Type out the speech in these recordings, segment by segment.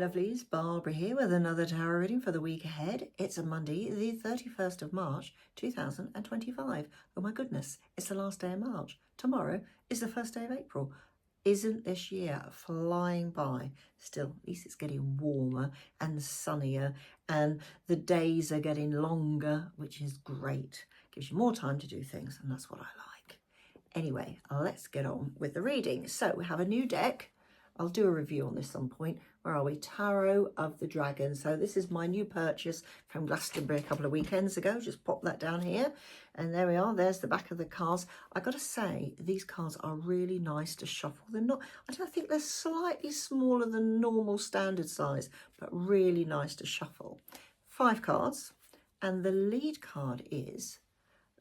lovelies, Barbara here with another tarot reading for the week ahead. It's a Monday, the 31st of March, 2025. Oh my goodness, it's the last day of March. Tomorrow is the first day of April. Isn't this year flying by? Still, at least it's getting warmer and sunnier and the days are getting longer, which is great. Gives you more time to do things, and that's what I like. Anyway, let's get on with the reading. So we have a new deck. I'll do a review on this at some point. Where are we? Tarot of the Dragon. So this is my new purchase from Glastonbury a couple of weekends ago. Just pop that down here. And there we are. There's the back of the cards. I got to say, these cards are really nice to shuffle. They're not, I don't think they're slightly smaller than normal standard size, but really nice to shuffle. 5 cards. And the lead card is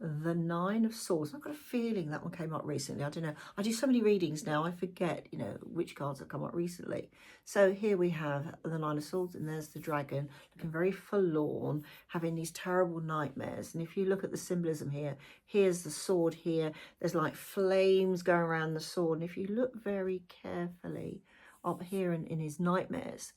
the 9 of Swords. I've got a feeling that one came up recently. I don't know. I do so many readings now, I forget, which cards have come up recently. So here we have the 9 of Swords, and there's the dragon, looking very forlorn, having these terrible nightmares. And if you look at the symbolism here, here's the sword here. There's like flames going around the sword. And if you look very carefully up here in his nightmares,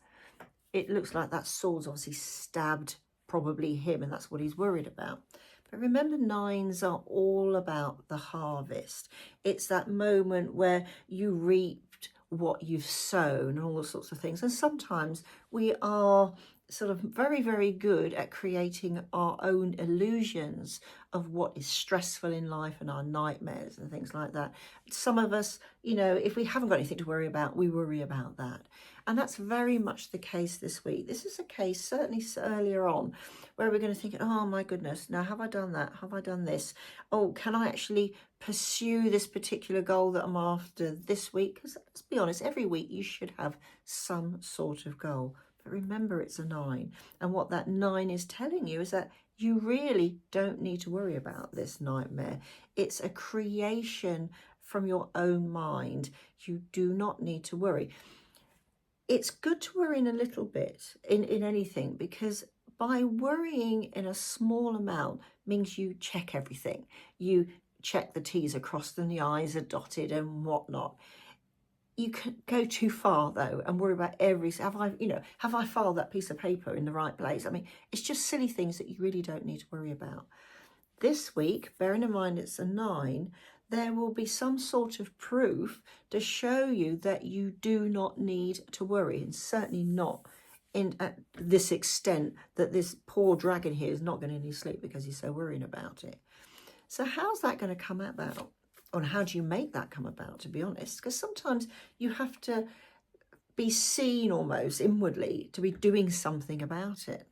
it looks like that sword's obviously stabbed probably him, and that's what he's worried about. But remember, 9s are all about the harvest. It's that moment where you reaped what you've sown and all those sorts of things. And sometimes we are sort of very, very good at creating our own illusions of what is stressful in life and our nightmares and things like that. Some of us, if we haven't got anything to worry about, we worry about that. And that's very much the case this week. This is a case certainly earlier on where we're going to think, oh my goodness, now have I done that? Have I done this? Oh, can I actually pursue this particular goal that I'm after this week? Because let's be honest, every week you should have some sort of goal. But remember, it's a 9. And what that 9 is telling you is that you really don't need to worry about this nightmare. It's a creation from your own mind. You do not need to worry. It's good to worry in a little bit in anything, because by worrying in a small amount means you check everything. You check the T's are crossed and the I's are dotted and whatnot. You can go too far though and worry about have I filed that piece of paper in the right place? I mean, it's just silly things that you really don't need to worry about. This week, bearing in mind it's a 9, there will be some sort of proof to show you that you do not need to worry, and certainly not at this extent that this poor dragon here is not going to need sleep because he's so worrying about it. So how's that going to come about? Or how do you make that come about, to be honest? Because sometimes you have to be seen almost inwardly to be doing something about it.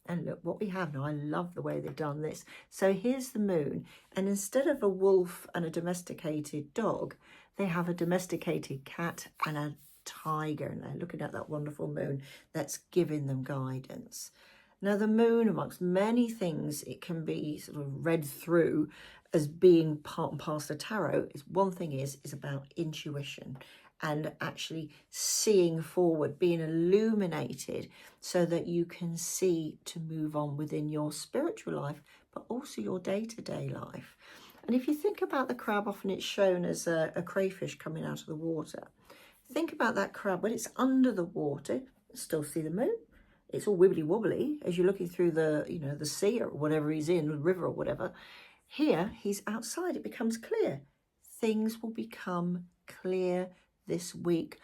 And look what we have now. I love the way they've done this. So here's the moon. And instead of a wolf and a domesticated dog, they have a domesticated cat and a tiger. And they're looking at that wonderful moon that's giving them guidance. Now, the moon, amongst many things, it can be sort of read through as being part and parcel of tarot. One thing is about intuition and actually seeing forward, being illuminated so that you can see to move on within your spiritual life, but also your day-to-day life. And if you think about the crab, often it's shown as a crayfish coming out of the water. Think about that crab when it's under the water, you still see the moon. It's all wibbly wobbly as you're looking through the sea or whatever he's in, the river or whatever. Here, he's outside. It becomes clear. Things will become clear this week,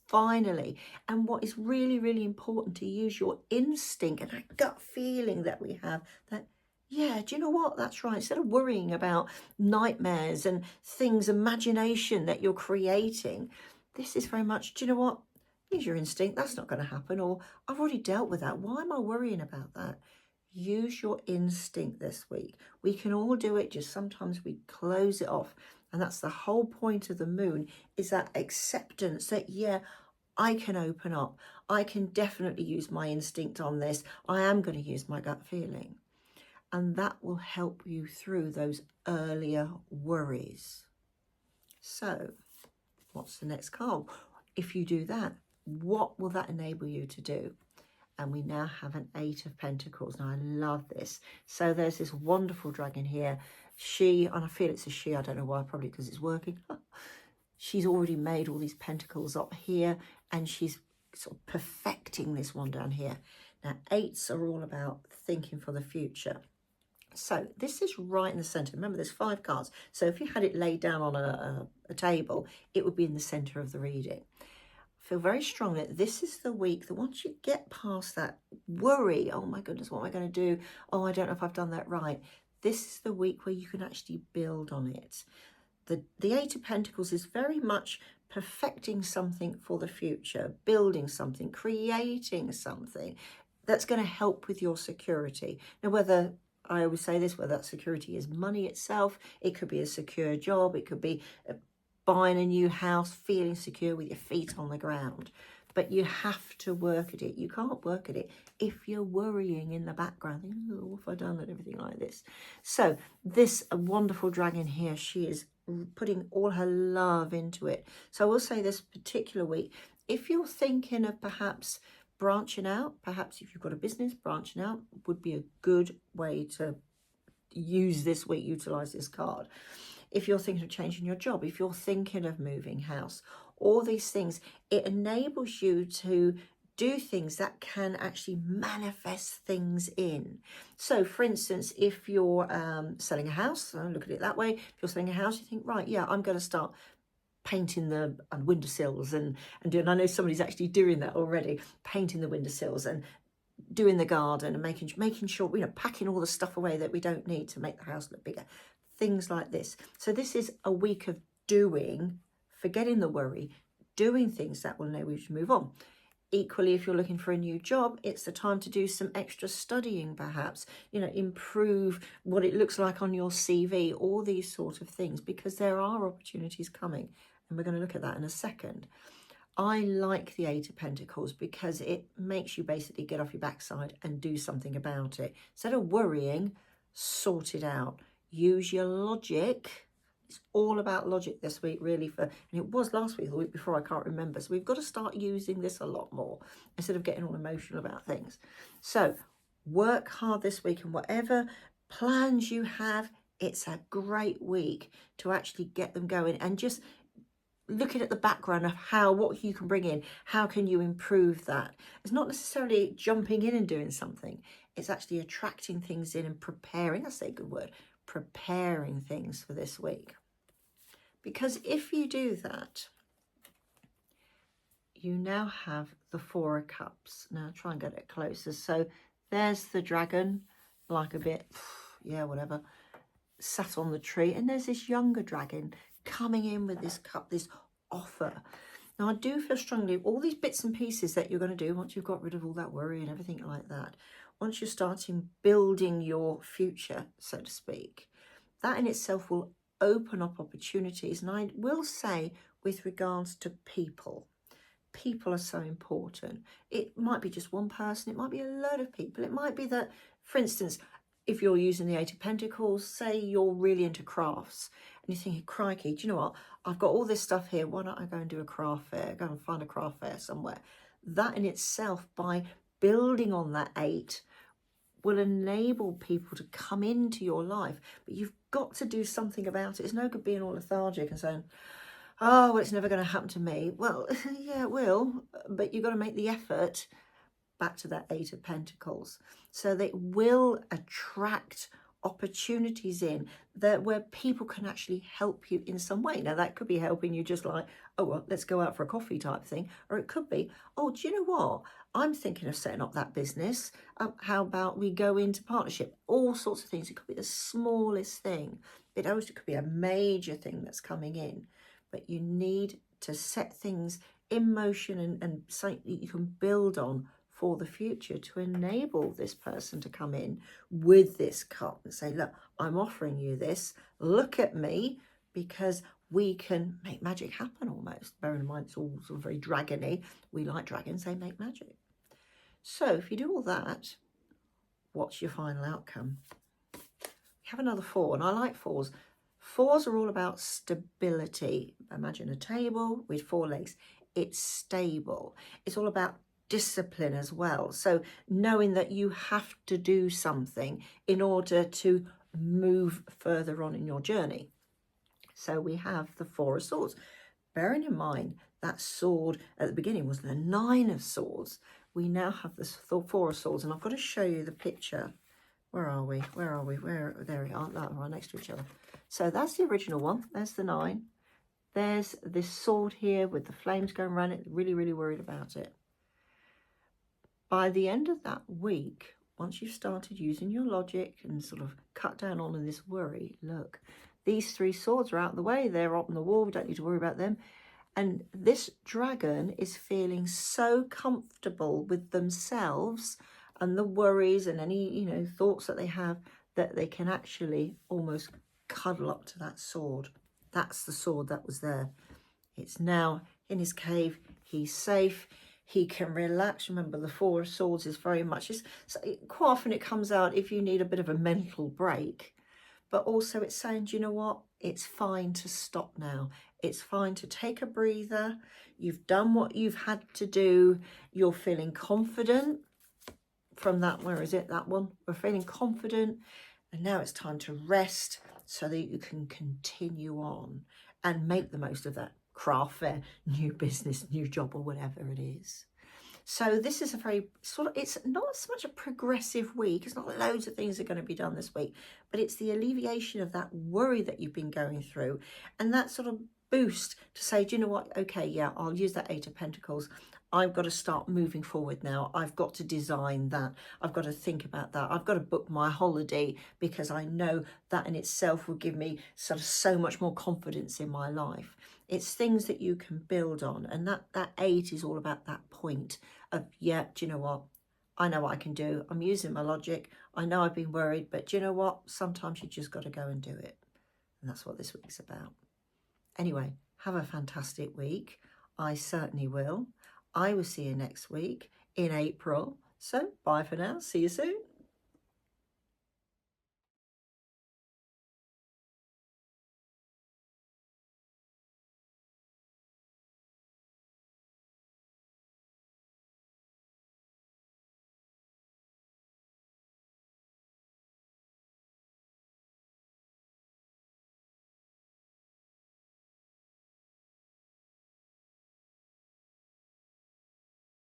finally. And what is really, really important to use your instinct and that gut feeling that we have that, yeah, do you know what? That's right. Instead of worrying about nightmares and things, imagination that you're creating, this is very much, do you know what? Use your instinct. That's not going to happen. Or I've already dealt with that. Why am I worrying about that? Use your instinct this week. We can all do it, just sometimes we close it off. And that's the whole point of the moon, is that acceptance that, yeah, I can open up. I can definitely use my instinct on this. I am going to use my gut feeling. And that will help you through those earlier worries. So what's the next card? If you do that, what will that enable you to do? And we now have an 8 of Pentacles. Now, I love this. So there's this wonderful dragon here. She, and I feel it's a she, I don't know why, probably because it's working. She's already made all these pentacles up here, and she's sort of perfecting this one down here. Now, 8s are all about thinking for the future. So this is right in the centre. Remember, there's 5 cards. So if you had it laid down on a table, it would be in the centre of the reading. Feel very strong that this is the week that once you get past that worry, oh my goodness, what am I going to do? Oh, I don't know if I've done that right. This is the week where you can actually build on it. The 8 of Pentacles is very much perfecting something for the future, building something, creating something that's going to help with your security. Now, whether, I always say this, whether that security is money itself, it could be a secure job, it could be buying a new house, feeling secure with your feet on the ground. But you have to work at it. You can't work at it if you're worrying in the background, thinking, oh, what have I done, and everything like this. So this wonderful dragon here, she is putting all her love into it. So I will say this particular week, if you're thinking of perhaps branching out, perhaps if you've got a business, branching out would be a good way to use this week, utilize this card. If you're thinking of changing your job, if you're thinking of moving house, all these things, it enables you to do things that can actually manifest things in. So for instance, if you're selling a house, look at it that way, if you're selling a house, you think, right, yeah, I'm going to start painting the windowsills and doing, I know somebody's actually doing that already, painting the windowsills and doing the garden and making sure, you know, packing all the stuff away that we don't need to make the house look bigger. Things like this. So this is a week of doing, forgetting the worry, doing things that will enable you to move on. Equally, if you're looking for a new job, it's the time to do some extra studying, perhaps, you know, improve what it looks like on your CV, all these sort of things, because there are opportunities coming. And we're going to look at that in a second. I like the 8 of Pentacles because it makes you basically get off your backside and do something about it. Instead of worrying, sort it out. Use your logic. It's all about logic this week, really. And it was last week, the week before, I can't remember. So we've got to start using this a lot more instead of getting all emotional about things. So work hard this week, and whatever plans you have, it's a great week to actually get them going and just looking at the background of what you can bring in, how can you improve that. It's not necessarily jumping in and doing something. It's actually attracting things in and preparing, that's a good word, preparing things for this week. Because if you do that, you now have the 4 of Cups. Now try and get it closer. So there's the dragon, like a bit, yeah, whatever, sat on the tree. And there's this younger dragon coming in with this cup, this offer. Now, I do feel strongly, all these bits and pieces that you're going to do once you've got rid of all that worry and everything like that, once you're starting building your future, so to speak, that in itself will open up opportunities. And I will say, with regards to people are so important. It might be just one person, it might be a load of people. It might be that, for instance, if you're using the 8 of Pentacles, say you're really into crafts and you're thinking, crikey, do you know what? I've got all this stuff here. Why don't I go and do a craft fair? Go and find a craft fair somewhere. That in itself, by building on that 8, will enable people to come into your life. But you've got to do something about it. It's no good being all lethargic and saying, oh, well, it's never going to happen to me. Well, yeah, it will, but you've got to make the effort. Back to that 8 of Pentacles. So they will attract opportunities in that where people can actually help you in some way. Now that could be helping you just like, oh, well, let's go out for a coffee type thing. Or it could be, oh, do you know what? I'm thinking of setting up that business. How about we go into partnership? All sorts of things. It could be the smallest thing. It also could be a major thing that's coming in. But you need to set things in motion and something that you can build on for the future to enable this person to come in with this cup and say, look, I'm offering you this, look at me, because we can make magic happen almost. Bearing in mind it's all sort of very dragony. We like dragons, they make magic. So if you do all that, what's your final outcome? You have another 4, and I like 4s. 4s are all about stability. Imagine a table with 4 legs. It's stable. It's all about discipline as well. So knowing that you have to do something in order to move further on in your journey. So we have the 4 of Swords. bearing in mind that sword at the beginning was the 9 of swords, we now have the 4 of swords. And I've got to show you the picture. Where are we? Where are we? There we are. That right next to each other. So that's the original one. There's the 9. There's this sword here with the flames going around it. Really, really worried about it. By the end of that week, once you've started using your logic and sort of cut down on this worry, look, these 3 swords are out of the way. They're up on the wall. We don't need to worry about them. And this dragon is feeling so comfortable with themselves and the worries and any, thoughts that they have, that they can actually almost cuddle up to that sword. That's the sword that was there. It's now in his cave. He's safe. He can relax. Remember, the 4 of swords is very much, quite often it comes out if you need a bit of a mental break. But also it's saying, do you know what? It's fine to stop now. It's fine to take a breather. You've done what you've had to do. You're feeling confident from that. Where is it? That one. We're feeling confident. And now it's time to rest so that you can continue on and make the most of that craft fair, new business, new job, or whatever it is. So this is a very it's not so much a progressive week. It's not loads of things are going to be done this week, but it's the alleviation of that worry that you've been going through, and that sort of boost to say, do you know what? Okay, yeah, I'll use that 8 of Pentacles. I've got to start moving forward now. I've got to design that. I've got to think about that. I've got to book my holiday, because I know that in itself will give me sort of so much more confidence in my life. It's things that you can build on. And that 8 is all about that point of, yeah, do you know what? I know what I can do. I'm using my logic. I know I've been worried, but do you know what? Sometimes you just got to go and do it. And that's what this week's about. Anyway, have a fantastic week. I certainly will. I will see you next week in April. So bye for now. See you soon.